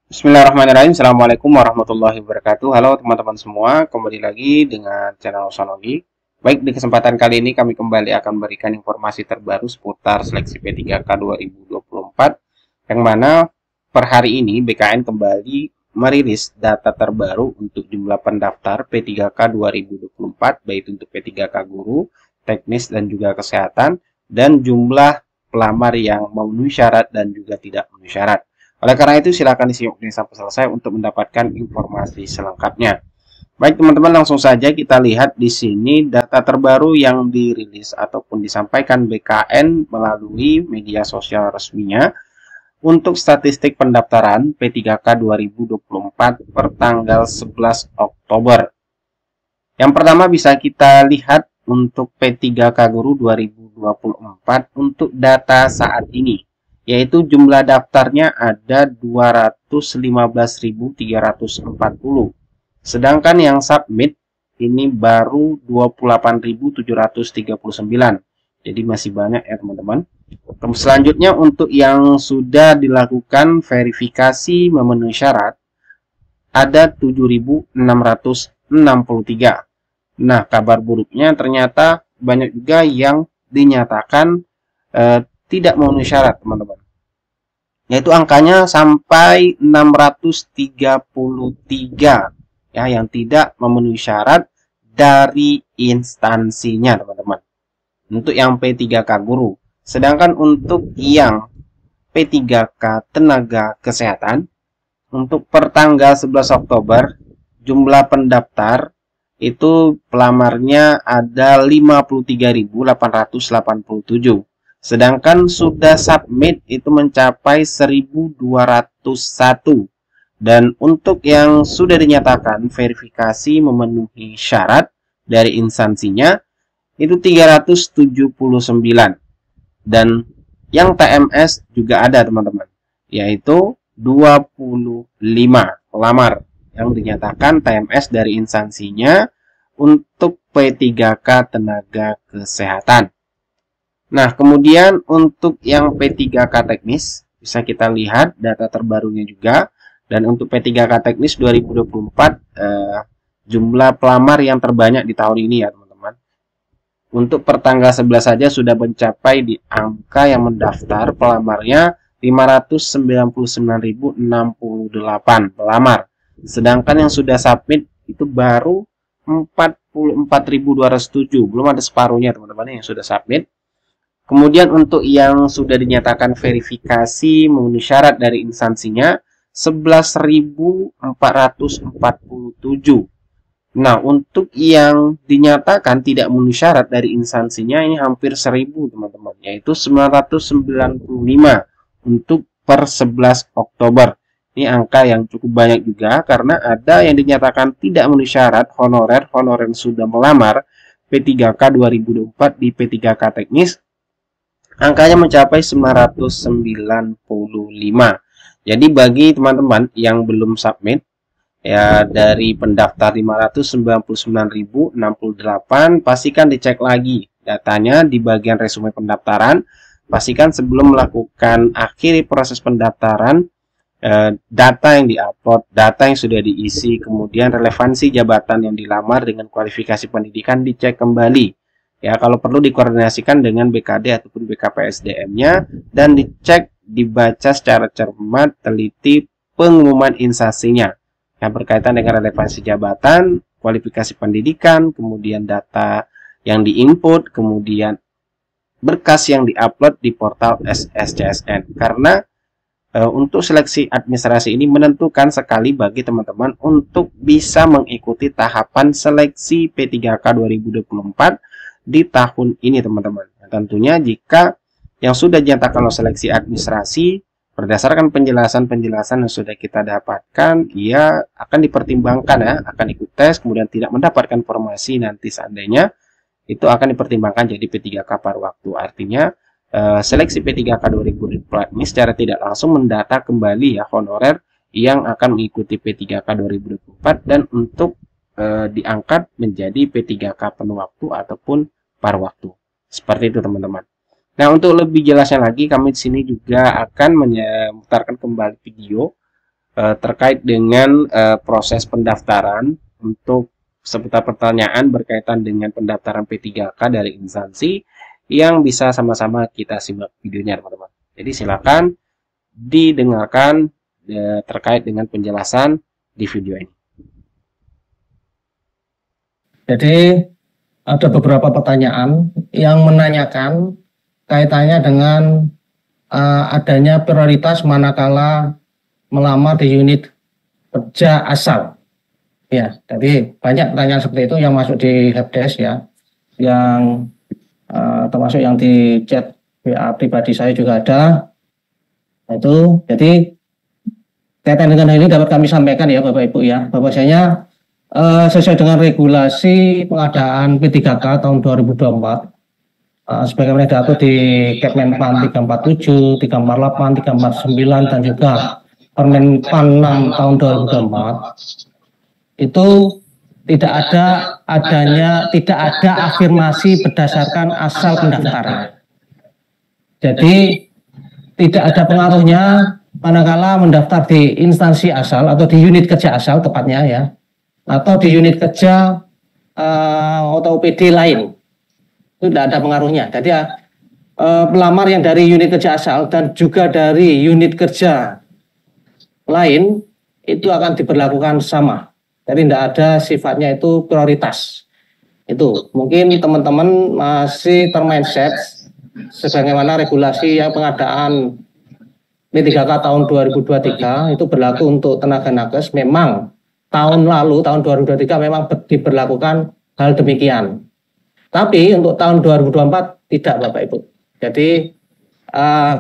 Bismillahirrahmanirrahim. Assalamualaikum warahmatullahi wabarakatuh. Halo teman-teman semua, kembali lagi dengan channel Ozonologi. Baik, di kesempatan kali ini kami kembali akan memberikan informasi terbaru seputar seleksi P3K 2024, yang mana per hari ini BKN kembali merilis data terbaru untuk jumlah pendaftar P3K 2024, baik untuk P3K guru, teknis, dan juga kesehatan, dan jumlah pelamar yang memenuhi syarat dan juga tidak memenuhi syarat. Oleh karena itu, silakan disimak ini sampai selesai untuk mendapatkan informasi selengkapnya. Baik teman-teman, langsung saja kita lihat di sini data terbaru yang dirilis ataupun disampaikan BKN melalui media sosial resminya untuk statistik pendaftaran P3K 2024 per tanggal 11 Oktober. Yang pertama bisa kita lihat untuk P3K Guru 2024 untuk data saat ini, yaitu jumlah daftarnya ada 215.340. Sedangkan yang submit ini baru 28.739. Jadi masih banyak ya teman-teman. Selanjutnya untuk yang sudah dilakukan verifikasi memenuhi syarat ada 7.663. Nah, kabar buruknya ternyata banyak juga yang dinyatakan tidak memenuhi syarat, teman-teman. Yaitu angkanya sampai 633 ya, yang tidak memenuhi syarat dari instansinya, teman-teman. Untuk yang P3K guru. Sedangkan untuk yang P3K tenaga kesehatan, untuk per tanggal 11 Oktober, jumlah pendaftar itu pelamarnya ada 53.887. Sedangkan sudah submit itu mencapai 1.201. Dan untuk yang sudah dinyatakan verifikasi memenuhi syarat dari instansinya itu 379. Dan yang TMS juga ada, teman-teman, yaitu 25 pelamar yang dinyatakan TMS dari instansinya untuk P3K tenaga kesehatan. Nah, kemudian untuk yang P3K teknis bisa kita lihat data terbarunya juga. Dan untuk P3K teknis 2024 jumlah pelamar yang terbanyak di tahun ini ya teman-teman. Untuk per tanggal 11 saja sudah mencapai di angka yang mendaftar pelamarnya 599.068 pelamar. Sedangkan yang sudah submit itu baru 44.207. Belum ada separuhnya teman-teman yang sudah submit. Kemudian untuk yang sudah dinyatakan verifikasi memenuhi syarat dari instansinya 11.447. Nah, untuk yang dinyatakan tidak memenuhi syarat dari instansinya ini hampir 1.000 teman-teman, yaitu 995 untuk per 11 Oktober. Ini angka yang cukup banyak juga karena ada yang dinyatakan tidak memenuhi syarat honorer sudah melamar P3K 2024 di P3K teknis. Angkanya mencapai 995. Jadi bagi teman-teman yang belum submit ya, dari pendaftar 599.068, pastikan dicek lagi datanya di bagian resume pendaftaran. Pastikan sebelum melakukan akhiri proses pendaftaran, data yang diupload, data yang sudah diisi, kemudian relevansi jabatan yang dilamar dengan kualifikasi pendidikan dicek kembali. Ya, kalau perlu dikoordinasikan dengan BKD ataupun BKPSDM-nya dan dicek, dibaca secara cermat, teliti pengumuman instansinya yang berkaitan dengan relevansi jabatan, kualifikasi pendidikan, kemudian data yang diinput, kemudian berkas yang diupload di portal SSCSN. Karena untuk seleksi administrasi ini menentukan sekali bagi teman-teman untuk bisa mengikuti tahapan seleksi P3K 2024 di tahun ini, teman-teman. Nah, tentunya jika yang sudah dinyatakan oleh seleksi administrasi berdasarkan penjelasan-penjelasan yang sudah kita dapatkan, ia akan dipertimbangkan ya, akan ikut tes, kemudian tidak mendapatkan formasi nanti seandainya itu akan dipertimbangkan jadi P3K paruh waktu. Artinya seleksi P3K 2024 ini secara tidak langsung mendata kembali ya honorer yang akan mengikuti P3K 2024 dan untuk diangkat menjadi P3K penuh waktu ataupun paruh waktu. Seperti itu teman-teman. Nah, untuk lebih jelasnya lagi kami di sini juga akan memutarkan kembali video terkait dengan proses pendaftaran untuk seputar pertanyaan berkaitan dengan pendaftaran P3K dari instansi yang bisa sama-sama kita simak videonya, teman-teman. Jadi silakan didengarkan terkait dengan penjelasan di video ini. Jadi ada beberapa pertanyaan yang menanyakan kaitannya dengan adanya prioritas manakala melamar di unit kerja asal. Ya, jadi banyak pertanyaan seperti itu yang masuk di helpdesk ya, yang termasuk yang di chat WA pribadi saya juga ada. Itu jadi kaitan dengan hal ini dapat kami sampaikan ya Bapak Ibu ya, bahwasanya sesuai dengan regulasi pengadaan P3K tahun 2024 sebagaimana diatur di Kepmenpan 347, 348, 349 dan juga Permenpan 6 tahun 2024 itu tidak ada afirmasi berdasarkan asal pendaftaran. Jadi tidak ada pengaruhnya manakala mendaftar di instansi asal atau di unit kerja asal tepatnya ya, atau di unit kerja atau OPD lain. Itu tidak ada pengaruhnya. Jadi pelamar yang dari unit kerja asal dan juga dari unit kerja lain itu akan diberlakukan sama. Jadi tidak ada sifatnya itu prioritas. Itu mungkin teman-teman masih termindset sebagaimana regulasi yang pengadaan P3K tahun 2023 itu berlaku untuk tenaga nakes. Memang tahun lalu, tahun 2023 memang diberlakukan hal demikian. Tapi untuk tahun 2024 tidak Bapak Ibu. Jadi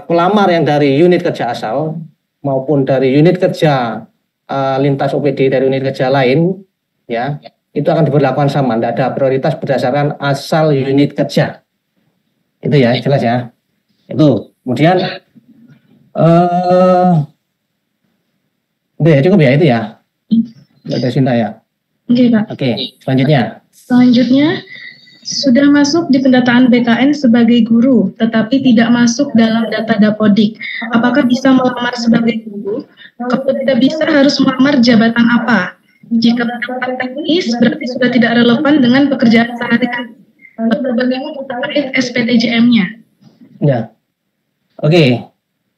pelamar yang dari unit kerja asal maupun dari unit kerja lintas OPD dari unit kerja lain ya, itu akan diberlakukan sama, tidak ada prioritas berdasarkan asal unit kerja. Itu ya, jelas ya. Itu. Kemudian udah ya, cukup ya itu ya. Ada Sinta ya. Oke, Pak. Oke, selanjutnya. Selanjutnya, sudah masuk di pendataan BKN sebagai guru, tetapi tidak masuk dalam data Dapodik. Apakah bisa melamar sebagai guru? Kalau tidak bisa, harus melamar jabatan apa? Jika pendapat teknis, berarti sudah tidak relevan dengan pekerjaan sehari-hari. Bagaimana terkait SPTJM-nya? Ya, oke.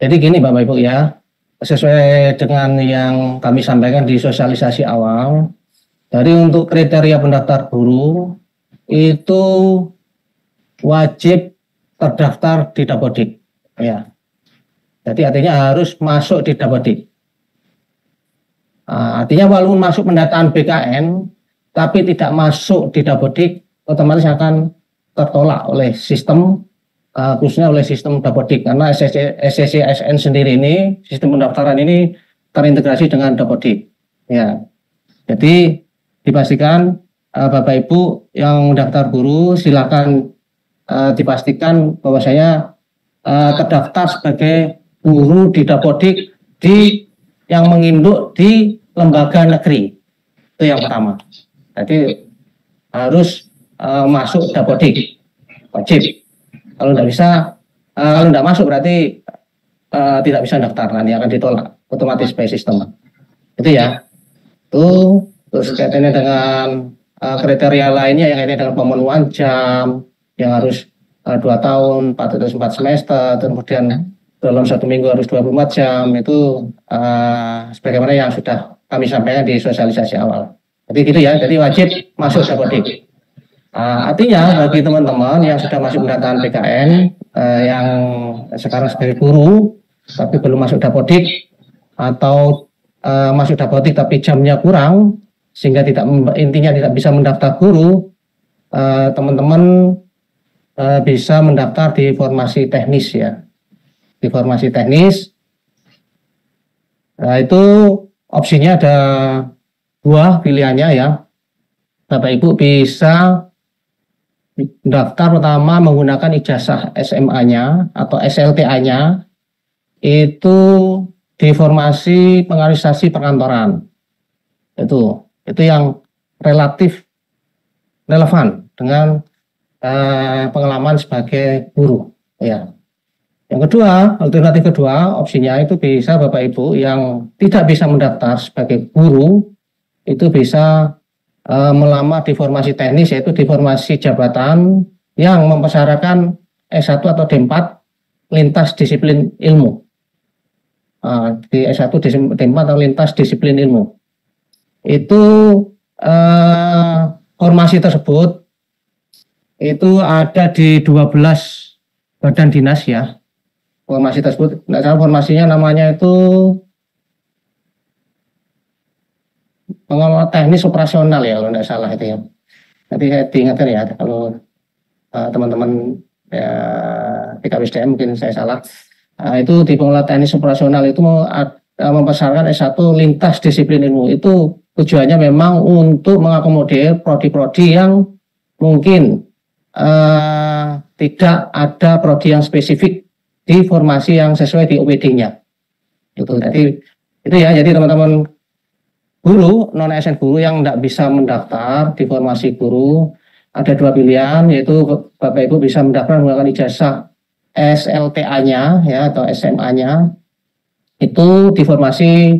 Jadi gini Bapak Ibu ya, sesuai dengan yang kami sampaikan di sosialisasi awal, dari untuk kriteria pendaftar guru itu wajib terdaftar di Dapodik. Ya, jadi artinya harus masuk di Dapodik. Artinya walaupun masuk pendataan BKN, tapi tidak masuk di Dapodik, otomatis akan tertolak oleh sistem, khususnya oleh sistem Dapodik, karena SCCSN sendiri ini, sistem pendaftaran ini terintegrasi dengan Dapodik. Ya, jadi dipastikan Bapak Ibu yang daftar guru silakan dipastikan bahwa saya terdaftar sebagai guru di Dapodik yang menginduk di lembaga negeri. Itu yang pertama. Jadi harus masuk Dapodik, wajib. Kalau tidak bisa, kalau tidak masuk berarti tidak bisa daftar, nanti akan ditolak otomatis by sistem. Itu ya. Itu terus kaitannya dengan kriteria lainnya yang kaitannya dengan pemenuhan jam yang harus 2 tahun, 4 semester, kemudian dalam 1 minggu harus 24 jam, itu sebagaimana yang sudah kami sampaikan di sosialisasi awal. Jadi gitu ya, jadi wajib masuk Dapodik. Artinya bagi teman-teman yang sudah masuk pendataan PKN yang sekarang sebagai guru tapi belum masuk Dapodik, atau masuk Dapodik tapi jamnya kurang sehingga intinya tidak bisa mendaftar guru, teman-teman bisa mendaftar di formasi teknis ya. Di formasi teknis, itu opsinya ada 2 pilihannya ya. Bapak Ibu bisa daftar pertama menggunakan ijazah SMA-nya atau SLTA-nya itu di formasi pengalisasi perkantoran. Itu yang relatif relevan dengan pengalaman sebagai guru ya. Yang kedua, alternatif kedua, opsinya itu bisa Bapak Ibu yang tidak bisa mendaftar sebagai guru, itu bisa melamar di formasi teknis, yaitu di formasi jabatan yang mempersyaratkan S1 atau D4 lintas disiplin ilmu. Di S1 D4 atau lintas disiplin ilmu. Itu formasi tersebut itu ada di 12 badan dinas ya. Formasi tersebut, tidak salah formasinya namanya itu pengelola teknis operasional ya kalau tidak salah itu ya. Nanti saya diingatkan ya kalau teman-teman ya, PKWSDM mungkin saya salah. Itu di pengelola teknis operasional itu mempersyaratkan S1 lintas disiplin ilmu. Itu tujuannya memang untuk mengakomodir prodi-prodi yang mungkin tidak ada prodi yang spesifik di formasi yang sesuai di OPD-nya. Itu jadi itu ya. Jadi teman-teman guru non ASN guru yang tidak bisa mendaftar di formasi guru ada dua pilihan, yaitu Bapak Ibu bisa mendaftar menggunakan ijazah SLTA-nya ya atau SMA-nya itu di formasi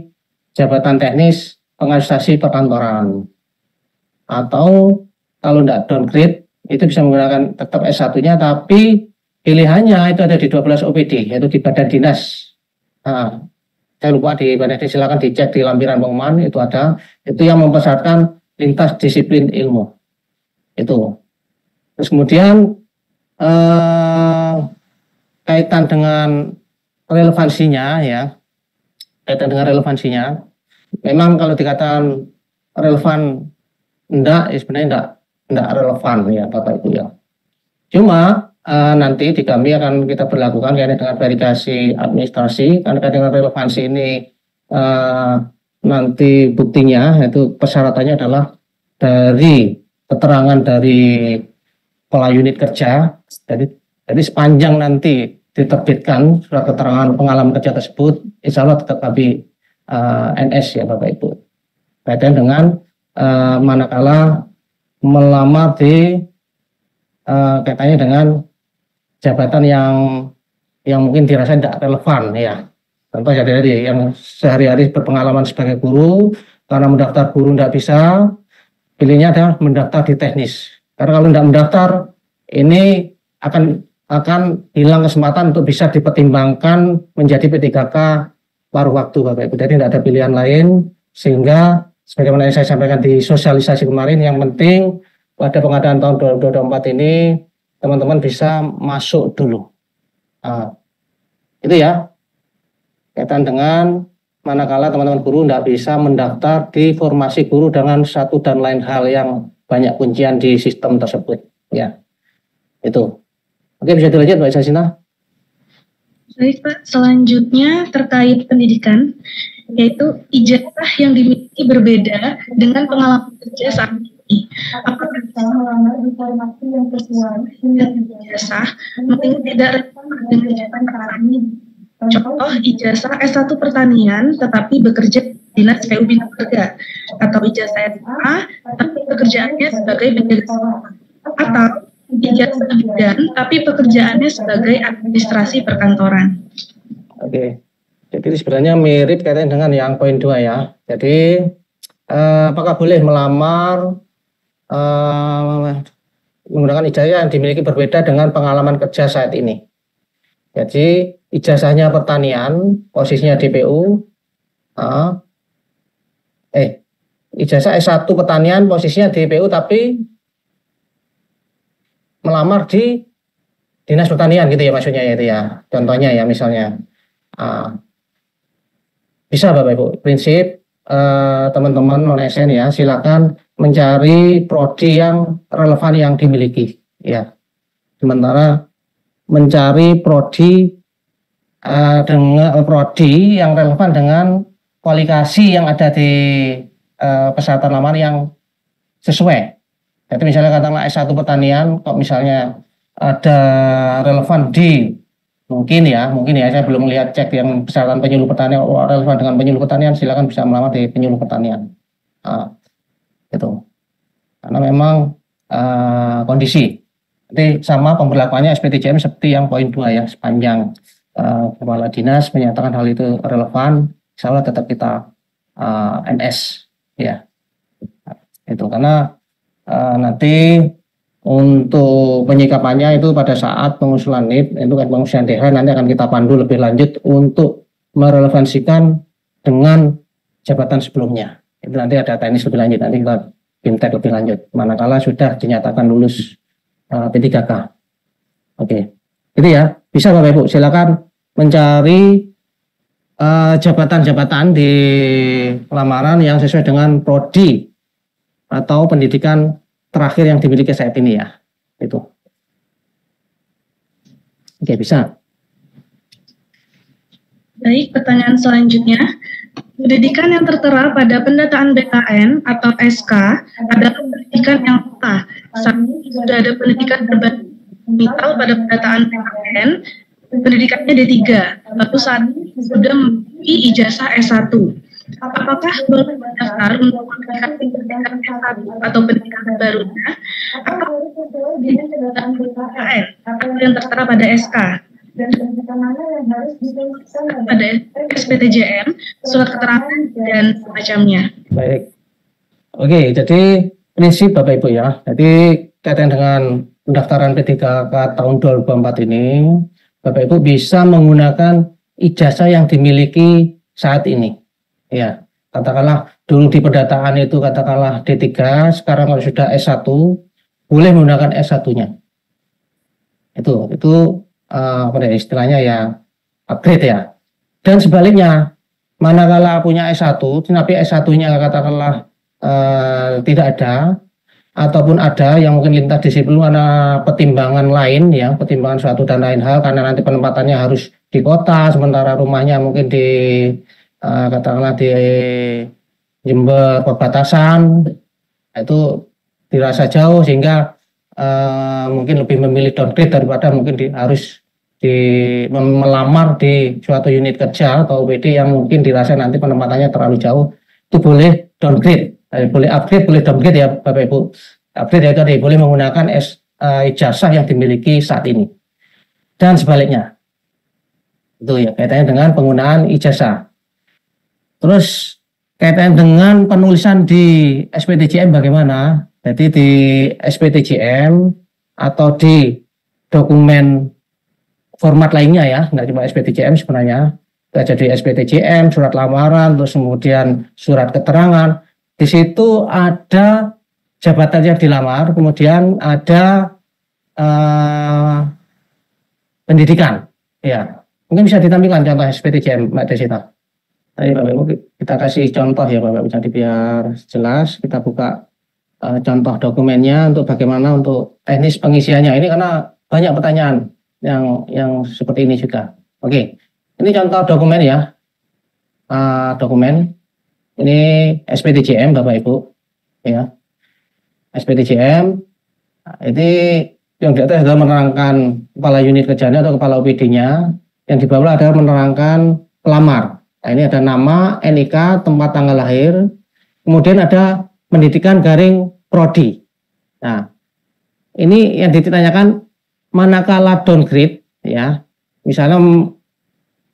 jabatan teknis pengadministrasi perkantoran, atau kalau tidak downgrade itu bisa menggunakan tetap S1-nya tapi pilihannya itu ada di 12 OPD, yaitu di badan dinas. Nah, saya lupa di badan dinas, silakan dicek di lampiran pengumuman itu ada, itu yang mempersyaratkan lintas disiplin ilmu. Itu. Terus kemudian kaitan dengan relevansinya ya, memang kalau dikatakan relevan enggak, ya sebenarnya enggak relevan ya Bapak Ibu ya. Cuma nanti di kami akan kita berlakukan kaitan dengan verifikasi administrasi, karena dengan relevansi ini nanti buktinya yaitu persyaratannya adalah dari keterangan dari kepala unit kerja. Jadi sepanjang nanti diterbitkan surat keterangan pengalaman kerja tersebut, insya Allah tetap kami NS ya Bapak Ibu. Kaitan dengan manakala melamar di kaitannya dengan jabatan yang mungkin dirasa tidak relevan ya. Contoh ya tadi yang sehari-hari berpengalaman sebagai guru, karena mendaftar guru tidak bisa, pilihnya adalah mendaftar di teknis. Karena kalau tidak mendaftar, ini akan hilang kesempatan untuk bisa dipertimbangkan menjadi P3K paruh waktu Bapak Ibu. Jadi tidak ada pilihan lain, sehingga sebagaimana yang saya sampaikan di sosialisasi kemarin, yang penting pada pengadaan tahun 2024 ini teman-teman bisa masuk dulu. Itu ya, kaitan dengan manakala teman-teman guru tidak bisa mendaftar di formasi guru dengan satu dan lain hal yang banyak kuncian di sistem tersebut. Ya, itu. Oke, bisa dilanjut Mbak Sasina. Baik Pak, selanjutnya terkait pendidikan, yaitu ijazah yang dimiliki berbeda dengan pengalaman kerja saat ini. Apakah bisa melamar di formasi yang sesuai dengan ijazah mungkin tidak relevan dengan jabatan saat ini? Contoh ijazah S1 pertanian tetapi bekerja di Dinas PU Bina Marga, atau ijazah SMA tapi pekerjaannya sebagai penjaga sawah, atau ijazah bidan tapi pekerjaannya sebagai administrasi perkantoran. Oke. Jadi sebenarnya mirip kaitan dengan yang poin 2 ya. Jadi apakah boleh melamar menggunakan ijazah yang dimiliki berbeda dengan pengalaman kerja saat ini? Jadi ijazahnya pertanian, posisinya DPU, ijazah S1 pertanian, posisinya DPU, tapi melamar di dinas pertanian gitu ya maksudnya ya itu ya. Contohnya ya misalnya, bisa Bapak Ibu, prinsip teman-teman non ASN ya, silakan mencari prodi yang relevan yang dimiliki ya. Sementara mencari prodi dengan prodi yang relevan dengan kualifikasi yang ada di persyaratan lamar yang sesuai. Jadi misalnya katakanlah S1 pertanian, kok misalnya ada relevan di mungkin ya saya belum lihat cek yang persyaratan penyuluh pertanian, relevan dengan penyuluh pertanian, silakan bisa melamar di penyuluh pertanian. Gitu. Karena memang kondisi. Jadi sama pemberlakuannya SP3M seperti yang poin 2 ya, sepanjang kepala dinas menyatakan hal itu relevan, insya Allah tetap kita NS ya. Itu karena nanti untuk penyikapannya itu pada saat pengusulan NIP itu kan pengusulan DH nanti akan kita pandu lebih lanjut untuk merelevansikan dengan jabatan sebelumnya. Itu nanti ada teknis lebih lanjut, nanti kita bimtek lebih lanjut manakala sudah dinyatakan lulus P3K. Oke. Itu ya. Bisa Bapak Ibu silakan mencari jabatan-jabatan di lamaran yang sesuai dengan prodi atau pendidikan terakhir yang dimiliki saat ini ya. Itu. Oke, bisa. Baik, pertanyaan selanjutnya. Pendidikan yang tertera pada pendataan BKN atau SK adalah pendidikan yang apa? Saat ini sudah ada pendidikan terbaru misal pada pendataan BKN, pendidikannya D3, lalu saat ini sudah memiliki ijazah S1. Apakah boleh mendaftar untuk pendidikan S1 atau pendidikan barunya? Atau pendidikan BKN yang tertera pada SK? Dan pendidikan mana yang harus ditunjukkan pada SPTJM, surat keterangan, dan semacamnya. Baik. Oke, jadi prinsip Bapak Ibu ya. Jadi kaitan dengan pendaftaran P3K tahun 2024 ini, Bapak Ibu bisa menggunakan ijazah yang dimiliki saat ini. Ya, katakanlah dulu di pendataan itu katakanlah D3, sekarang kalau sudah S1, boleh menggunakan S1-nya. Itu pada istilahnya ya upgrade ya. Dan sebaliknya, manakala punya S1, tapi S1-nya katakanlah tidak ada, ataupun ada yang mungkin lintas disiplin karena pertimbangan lain ya, pertimbangan suatu dan lain hal, karena nanti penempatannya harus di kota, sementara rumahnya mungkin di katakanlah di Jember perbatasan, itu dirasa jauh sehingga mungkin lebih memilih downgrade daripada mungkin harus melamar di suatu unit kerja atau UPD yang mungkin dirasa nanti penempatannya terlalu jauh. Itu boleh downgrade, boleh upgrade, boleh downgrade ya Bapak Ibu. Upgrade ya tadi boleh menggunakan ijazah yang dimiliki saat ini. Dan sebaliknya. Itu ya kaitannya dengan penggunaan ijazah. Terus kaitannya dengan penulisan di SPTJM bagaimana? Jadi di SPTJM atau di dokumen format lainnya ya, nggak cuma SPTJM sebenarnya, jadi SPTJM, surat lamaran, terus kemudian surat keterangan. Di situ ada jabatan yang dilamar, kemudian ada pendidikan. Ya, mungkin bisa ditampilkan contoh SPTJM, Mbak Desita. Ayo Bapak Ibu, kita kasih contoh ya Bapak Ibu, jadi biar jelas. Kita buka contoh dokumennya untuk bagaimana untuk teknis pengisiannya. Ini karena banyak pertanyaan yang seperti ini juga. Oke, ini contoh dokumen ya. Dokumen ini SPTJM Bapak Ibu ya. SPTJM ini yang di atas adalah menerangkan kepala unit kerjanya atau kepala OPD-nya, yang di bawah adalah menerangkan pelamar. Nah, ini ada nama, NIK, tempat tanggal lahir, kemudian ada pendidikan garing prodi. Nah, ini yang ditanyakan manakala downgrade ya, misalnya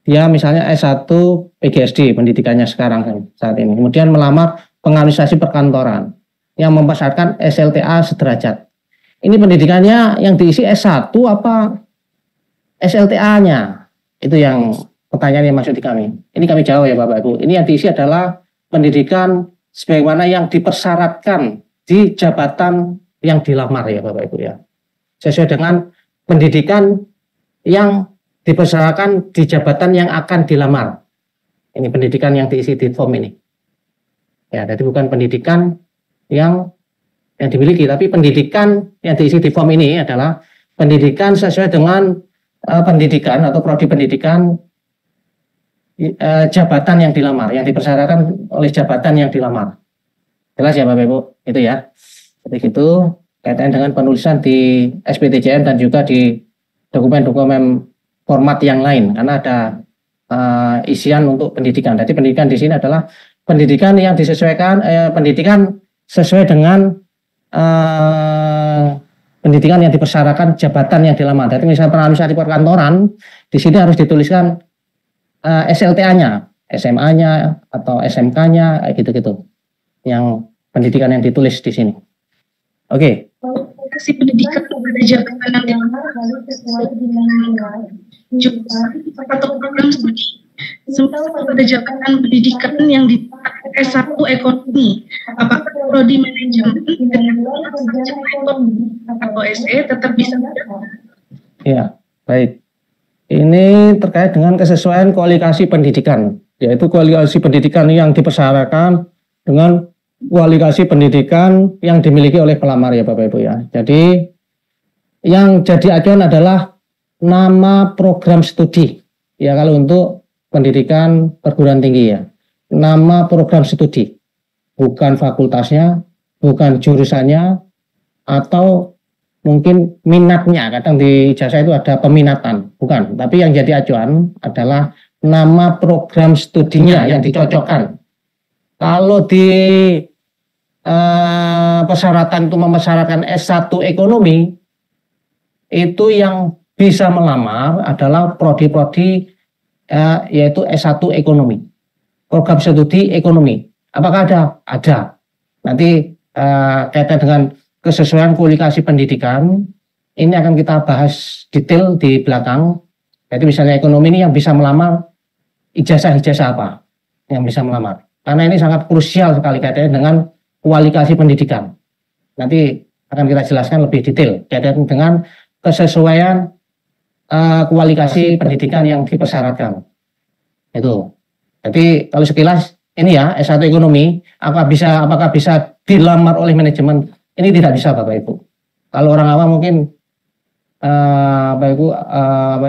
dia misalnya S1 PGSD pendidikannya sekarang saat ini, kemudian melamar pengadministrasi perkantoran yang mempersyaratkan SLTA sederajat. Ini pendidikannya yang diisi S1 apa SLTA-nya? Itu yang pertanyaan yang masuk di kami. Ini kami jawab ya Bapak Ibu. Ini yang diisi adalah pendidikan sebagaimana yang dipersyaratkan di jabatan yang dilamar ya Bapak Ibu ya. Sesuai dengan pendidikan yang dipersyaratkan di jabatan yang akan dilamar. Ini pendidikan yang diisi di form ini. Ya, jadi bukan pendidikan yang dimiliki, tapi pendidikan yang diisi di form ini adalah pendidikan sesuai dengan pendidikan atau prodi pendidikan jabatan yang dilamar, yang dipersyaratkan oleh jabatan yang dilamar. Jelas ya Bapak Ibu, itu ya. Jadi itu kaitan dengan penulisan di SPTJM dan juga di dokumen-dokumen format yang lain, karena ada isian untuk pendidikan. Jadi pendidikan di sini adalah pendidikan yang disesuaikan, pendidikan sesuai dengan pendidikan yang dipersyaratkan jabatan yang dilamar. Jadi misalnya penganalisis di perkantoran, di sini harus dituliskan SLTA-nya, SMA-nya atau SMK-nya, kayak gitu-gitu. Yang pendidikan yang ditulis di sini. Oke. Kualifikasi pendidikan pada jabatan yang dilamar sesuai dengan jurusan atau program studi. Semisal pada jabatan pendidikan yang di S1 ekonomi, apakah prodi manajemen dengan ekonomi atau SE tetap bisa? Ya, baik. Ini terkait dengan kesesuaian kualifikasi pendidikan, yaitu kualifikasi pendidikan yang dipersyaratkan dengan kualifikasi pendidikan yang dimiliki oleh pelamar ya Bapak Ibu ya. Jadi yang jadi acuan adalah nama program studi ya kalau untuk pendidikan perguruan tinggi ya. Nama program studi, bukan fakultasnya, bukan jurusannya, atau mungkin minatnya. Kadang di ijazah itu ada peminatan, bukan. Tapi yang jadi acuan adalah nama program studinya yang dicocokkan. Kalau di persyaratan itu mempersyaratkan S1 ekonomi, itu yang bisa melamar adalah prodi-prodi yaitu S1 ekonomi, program studi ekonomi. Apakah ada? Ada. Nanti kaitan dengan kesesuaian kualifikasi pendidikan, ini akan kita bahas detail di belakang. Jadi misalnya ekonomi ini yang bisa melamar ijazah-ijazah apa yang bisa melamar. Karena ini sangat krusial sekali kaitannya dengan kualifikasi pendidikan. Nanti akan kita jelaskan lebih detail kaitan dengan kesesuaian kualifikasi pendidikan yang dipersyaratkan. Itu. Jadi kalau sekilas ini ya S1 ekonomi apakah bisa dilamar oleh manajemen? Ini tidak bisa Bapak Ibu. Kalau orang awam mungkin Bapak Ibu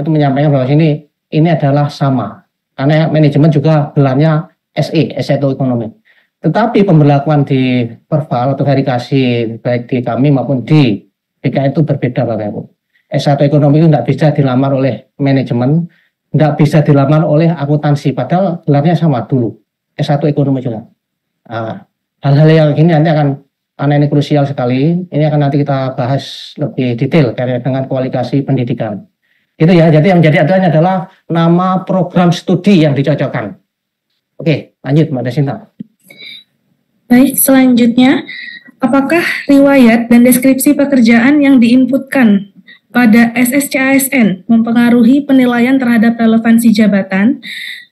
itu menyampaikan bahwa ini adalah sama. Karena manajemen juga gelarnya SE, S1 ekonomi. Tetapi pemberlakuan di perval atau verifikasi baik di kami maupun di BKN itu berbeda Bapak Ibu. S1 ekonomi itu tidak bisa dilamar oleh manajemen, tidak bisa dilamar oleh akuntansi, padahal gelarnya sama dulu, S1 ekonomi juga. Hal-hal yang ini nanti karena ini krusial sekali, ini akan nanti kita bahas lebih detail terkait dengan kualifikasi pendidikan. Itu ya, jadi yang jadi adanya adalah nama program studi yang dicocokkan. Oke, lanjut Mbak Desinta. Baik, selanjutnya, apakah riwayat dan deskripsi pekerjaan yang diinputkan pada SSCASN mempengaruhi penilaian terhadap relevansi jabatan?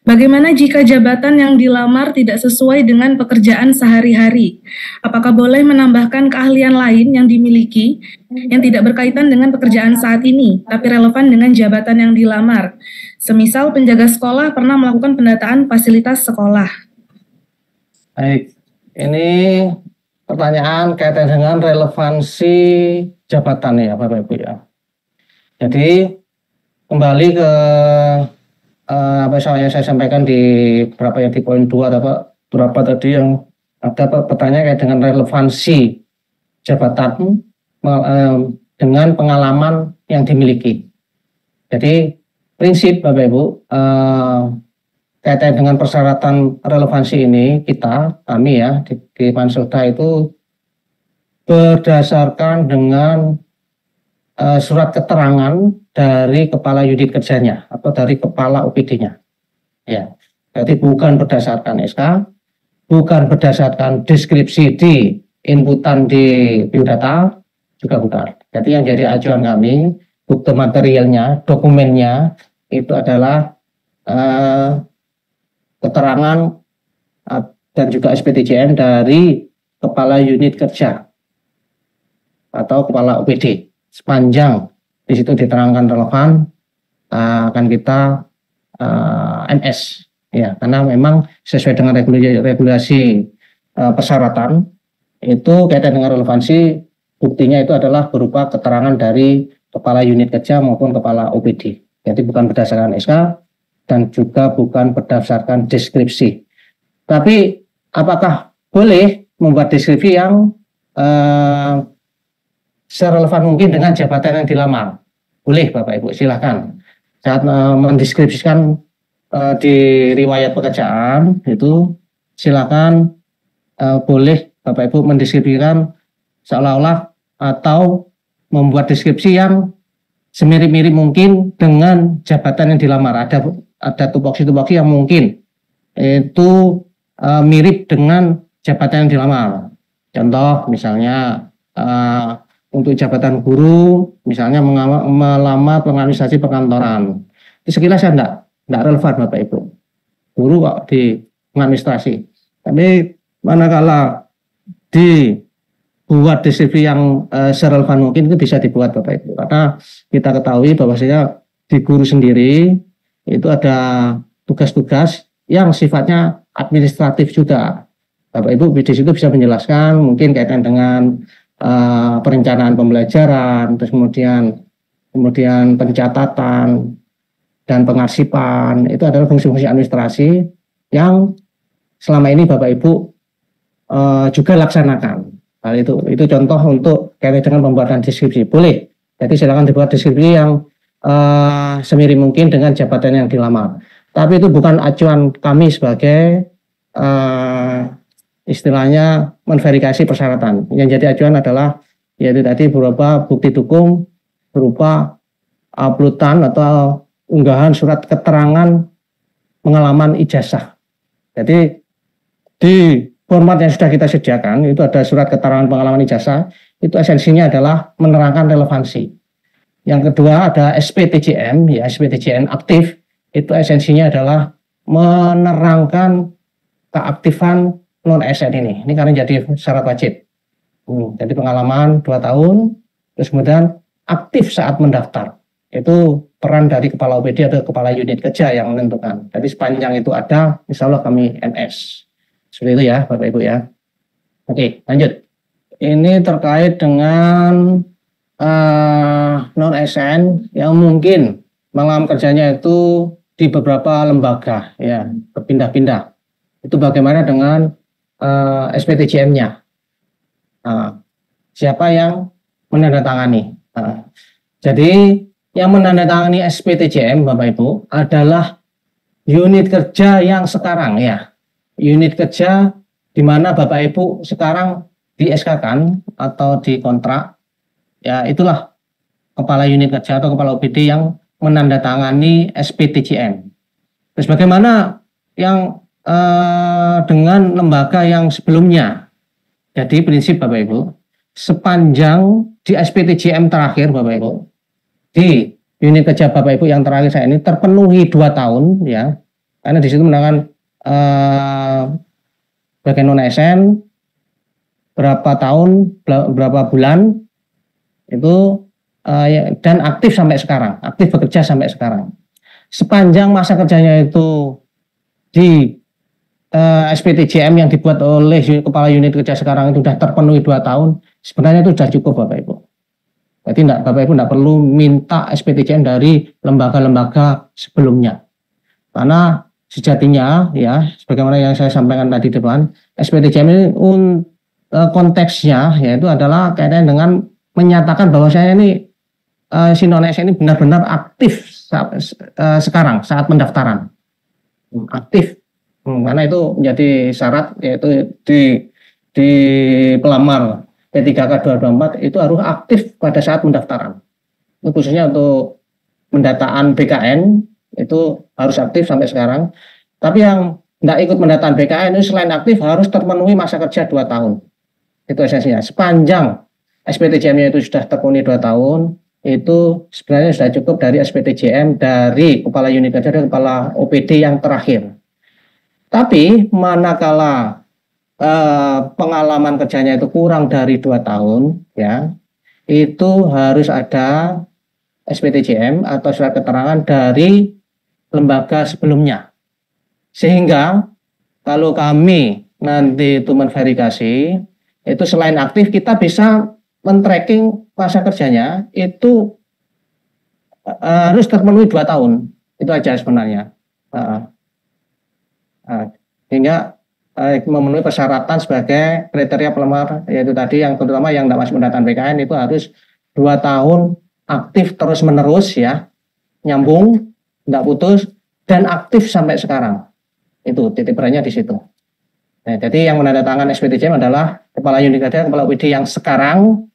Bagaimana jika jabatan yang dilamar tidak sesuai dengan pekerjaan sehari-hari? Apakah boleh menambahkan keahlian lain yang dimiliki yang tidak berkaitan dengan pekerjaan saat ini, tapi relevan dengan jabatan yang dilamar? Semisal penjaga sekolah pernah melakukan pendataan fasilitas sekolah. Baik, ini pertanyaan kaitan dengan relevansi jabatan ya Bapak Ibu ya. Jadi kembali ke apa yang saya sampaikan di berapa yang di poin 2 atau berapa tadi yang ada pertanyaan kayak dengan relevansi jabatan dengan pengalaman yang dimiliki. Jadi prinsip Bapak Ibu kaitan dengan persyaratan relevansi ini kami ya di Panselda itu berdasarkan dengan surat keterangan dari kepala unit kerjanya atau dari kepala OPD-nya. Ya, jadi bukan berdasarkan SK, bukan berdasarkan deskripsi di inputan di biodata, juga bukan. Jadi yang jadi acuan kami, bukti materialnya, dokumennya itu adalah keterangan dan juga SPTJN dari kepala unit kerja atau kepala OPD. Sepanjang di situ diterangkan relevan, akan kita MS ya, karena memang sesuai dengan regulasi persyaratan itu kaitan dengan relevansi, buktinya itu adalah berupa keterangan dari kepala unit kerja maupun kepala OPD. Jadi bukan berdasarkan SK dan juga bukan berdasarkan deskripsi. Tapi apakah boleh membuat deskripsi yang serelevan mungkin dengan jabatan yang dilamar? Boleh Bapak Ibu, silakan. Saat mendeskripsikan di riwayat pekerjaan itu silakan boleh Bapak Ibu mendeskripsikan seolah-olah atau membuat deskripsi yang semirip-mirip mungkin dengan jabatan yang dilamar. Ada tupoksi-tupoksi yang mungkin itu mirip dengan jabatan yang dilamar. Contoh misalnya untuk jabatan guru, misalnya melamar pengadministrasi perkantoran. Itu sekilas ya enggak relevan Bapak Ibu. Guru kok di pengadministrasi. Tapi manakala dibuat deskripsi yang serelevan mungkin itu bisa dibuat Bapak Ibu. Karena kita ketahui bahwasanya di guru sendiri itu ada tugas-tugas yang sifatnya administratif juga. Bapak Ibu di situ bisa menjelaskan mungkin kaitan dengan perencanaan pembelajaran, terus kemudian pencatatan dan pengarsipan. Itu adalah fungsi-fungsi administrasi yang selama ini Bapak Ibu juga laksanakan. Hal itu contoh untuk kaitan dengan pembuatan deskripsi. Boleh. Jadi silakan dibuat deskripsi yang semirip mungkin dengan jabatan yang dilamar. Tapi itu bukan acuan kami sebagai istilahnya menverifikasi persyaratan. Yang jadi acuan adalah yaitu tadi berupa bukti dukung, berupa uploadan atau unggahan surat keterangan pengalaman ijazah. Jadi di format yang sudah kita sediakan itu ada surat keterangan pengalaman ijazah, itu esensinya adalah menerangkan relevansi. Yang kedua ada SPTJM, ya SPTJM aktif, itu esensinya adalah menerangkan keaktifan non ASN ini karena jadi syarat wajib. Jadi pengalaman 2 tahun, terus kemudian aktif saat mendaftar. Itu peran dari kepala OPD atau kepala unit kerja yang menentukan. Jadi sepanjang itu ada, insya Allah kami NS. Seperti itu ya Bapak Ibu ya. Oke, lanjut. Ini terkait dengan non ASN yang mungkin pengalaman kerjanya itu di beberapa lembaga, ya berpindah-pindah. Itu bagaimana dengan SPTJM-nya? Siapa yang menandatangani? Jadi yang menandatangani SPTJM Bapak Ibu adalah unit kerja yang sekarang ya. Unit kerja di mana Bapak Ibu sekarang di SK-kan atau di kontrak, ya itulah kepala unit kerja atau kepala OPD yang menandatangani SPTJM. Terus bagaimana yang dengan lembaga yang sebelumnya? Jadi prinsip Bapak Ibu, sepanjang di SPTJM terakhir Bapak Ibu, di unit kerja Bapak Ibu yang terakhir saya ini terpenuhi 2 tahun ya, karena di situ menerangkan bagian non ASN berapa tahun, berapa bulan itu dan aktif sampai sekarang, aktif bekerja sampai sekarang. Sepanjang masa kerjanya itu di SPTJM yang dibuat oleh kepala unit kerja sekarang itu sudah terpenuhi 2 tahun, sebenarnya itu sudah cukup Bapak Ibu. Berarti Bapak Ibu tidak perlu minta SPTJM dari lembaga-lembaga sebelumnya. Karena sejatinya ya, sebagaimana yang saya sampaikan tadi di depan, SPTJM ini konteksnya yaitu adalah kaitan dengan menyatakan bahwa saya ini si non ASN ini benar-benar aktif sekarang saat pendaftaran. Aktif. Karena itu menjadi syarat yaitu di pelamar P3K 224 itu harus aktif pada saat pendaftaran. Itu khususnya untuk pendataan BKN itu harus aktif sampai sekarang. Tapi yang tidak ikut pendataan BKN itu selain aktif harus terpenuhi masa kerja 2 tahun. Itu esensinya. Sepanjang SPTJM-nya itu sudah terpenuhi 2 tahun, itu sebenarnya sudah cukup dari SPTJM dari kepala unit kerja dan kepala OPD yang terakhir. Tapi manakala pengalaman kerjanya itu kurang dari 2 tahun, ya, itu harus ada SPTJM atau surat keterangan dari lembaga sebelumnya. Sehingga kalau kami nanti itu menverifikasi, itu selain aktif kita bisa men-tracking masa kerjanya itu harus terpenuhi 2 tahun. Itu aja sebenarnya. Sehingga memenuhi persyaratan sebagai kriteria pelamar, yaitu tadi yang terutama yang tidak masuk pendataan BKN itu harus 2 tahun aktif terus menerus ya, nyambung, tidak putus, dan aktif sampai sekarang. Itu titik beratnya di situ. Nah, jadi yang menandatangani SPTJM adalah kepala unit kerja, kepala OPD yang sekarang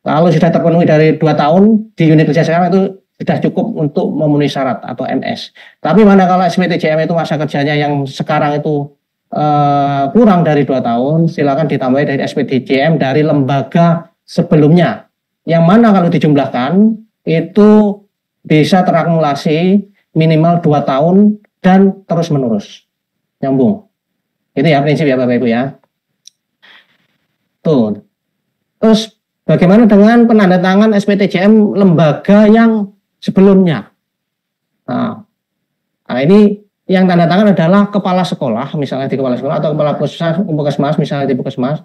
Kalau sudah terpenuhi dari 2 tahun di unit kerja sekarang itu sudah cukup untuk memenuhi syarat atau NS. Tapi manakala SPTJM itu masa kerjanya yang sekarang itu kurang dari 2 tahun, silakan ditambahi dari SPTJM dari lembaga sebelumnya. Yang mana kalau dijumlahkan itu bisa terakumulasi minimal 2 tahun dan terus menerus. Nyambung. Itu ya prinsip ya Bapak Ibu ya. Tuh. Terus bagaimana dengan penandatangan SPTJM lembaga yang sebelumnya? Nah ini yang tanda tangan adalah kepala sekolah, misalnya di kepala sekolah, atau kepala puskesmas, misalnya di puskesmas,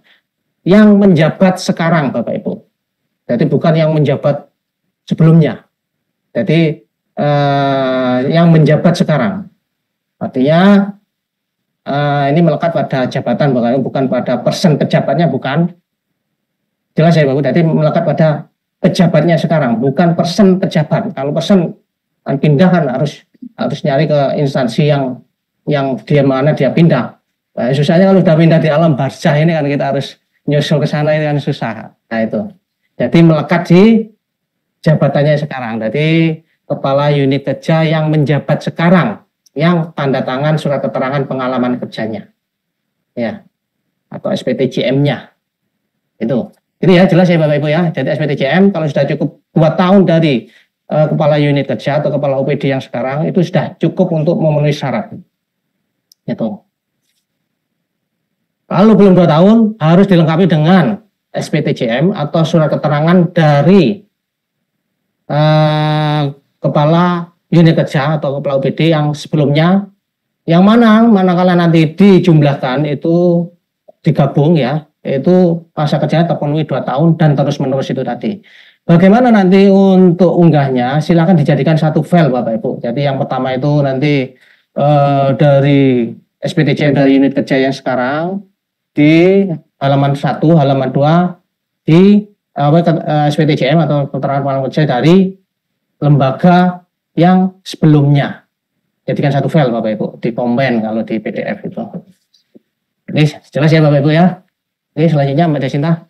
yang menjabat sekarang Bapak Ibu. Jadi bukan yang menjabat sebelumnya. Jadi yang menjabat sekarang. Artinya ini melekat pada jabatan, bukan pada persen pejabatnya, bukan. Jelas ya Bapak, jadi melekat pada pejabatnya sekarang, bukan persen pejabat. Kalau persen pindah kan harus nyari ke instansi yang dia mana dia pindah. Nah, susahnya kalau sudah pindah di alam barzah ini kan kita harus nyusul ke sana, ini kan susah. Nah itu. Jadi melekat di jabatannya sekarang. Jadi kepala unit kerja yang menjabat sekarang, yang tanda tangan surat keterangan pengalaman kerjanya, ya, atau SPTJM-nya. Itu. Jadi ya jelas ya Bapak Ibu ya. Jadi SPTJM kalau sudah cukup 2 tahun dari kepala unit kerja atau kepala OPD yang sekarang itu sudah cukup untuk memenuhi syarat. Itu. Kalau belum 2 tahun harus dilengkapi dengan SPTJM atau surat keterangan dari kepala unit kerja atau kepala OPD yang sebelumnya, yang manakala nanti dijumlahkan itu digabung ya, itu masa kerjanya terpenuhi 2 tahun dan terus menerus itu tadi. Bagaimana nanti untuk unggahnya? Silakan dijadikan satu file Bapak Ibu. Jadi yang pertama itu nanti dari SPTJM dari unit kerja yang sekarang di halaman 1, halaman 2 di SPTJM atau keterangan pengalaman kerja dari lembaga yang sebelumnya. Jadikan satu file Bapak Ibu, di combine kalau di PDF itu. Oke, jelas ya Bapak Ibu ya. Oke, selanjutnya Mbak Desinta.